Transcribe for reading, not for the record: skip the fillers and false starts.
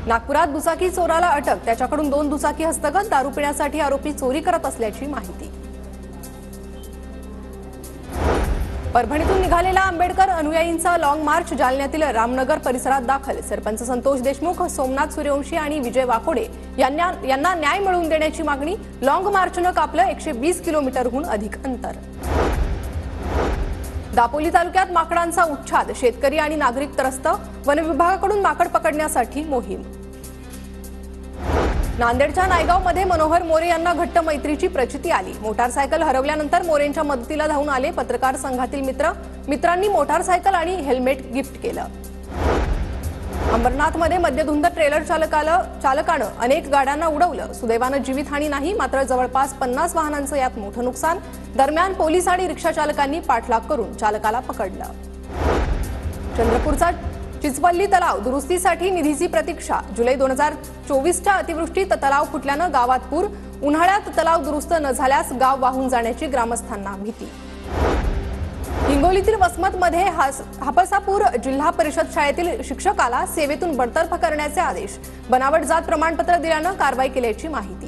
नागपुरात दुचाकी चोराला अटक, त्याच्याकडून 2 दुचाकी हस्तगत, दारू पिण्यासाठी आरोपी चोरी करत असल्याची माहिती। परभणीतून निघालेला आंबेडकर अनुयायींचा लॉंग मार्च जालन्यातील रामनगर परिसरात दाखल। सरपंच संतोष देशमुख, सोमनाथ सूर्यवंशी आणि विजय वाकोडे यांना न्याय मिळवून देण्याची मागणी। लॉंग मार्चनं कापलं 120 किलोमीटरहून अधिक अंतर। दापोली तालुक्यात माकडांचा उच्छाद, शेतकरी आणि नागरिक त्रस्त, वन विभागाकडून माकड पकडण्यासाठी मोहीम। नांदेडच्या नायगावमध्ये मनोहर मोरे यांना घट्ट मैत्रीची प्रचिती आली। मोटारसायकल हरवल्यानंतर मोरेंच्या मदतीला धावून आले पत्रकार संघातील मित्रांनी मोटारसायकल आणि हेल्मेट गिफ्ट केलं। अंबरनाथमध्ये मद्यधुंद ट्रेलर चालकानं अनेक गाड्यांना उडवलं। सुदैवानं जीवितहानी नाही, मात्र जवळपास 50 वाहनांचं यात मोठं नुकसान। दरम्यान पोलीस आणि रिक्षा चालकांनी पाठलाग करून चालकाला पकडलं। चंद्रपूरचा चिचवल्ली तलाव दुरुस्तीसाठी निधीची प्रतीक्षा। जुलै 2024च्या अतिवृष्टीत तलाव फुटल्यानं गावात पूर। उन्हाळ्यात तलाव दुरुस्त न झाल्यास गाव वाहून जाण्याची ग्रामस्थांना भीती। हिंगोलीतील वसमतमध्ये हापसापूर जिल्हा परिषद शाळेतील शिक्षकाला सेवेतून बडतर्फ करण्याचे आदेश। बनावट जात प्रमाणपत्र दिल्यानं कारवाई केल्याची माहिती।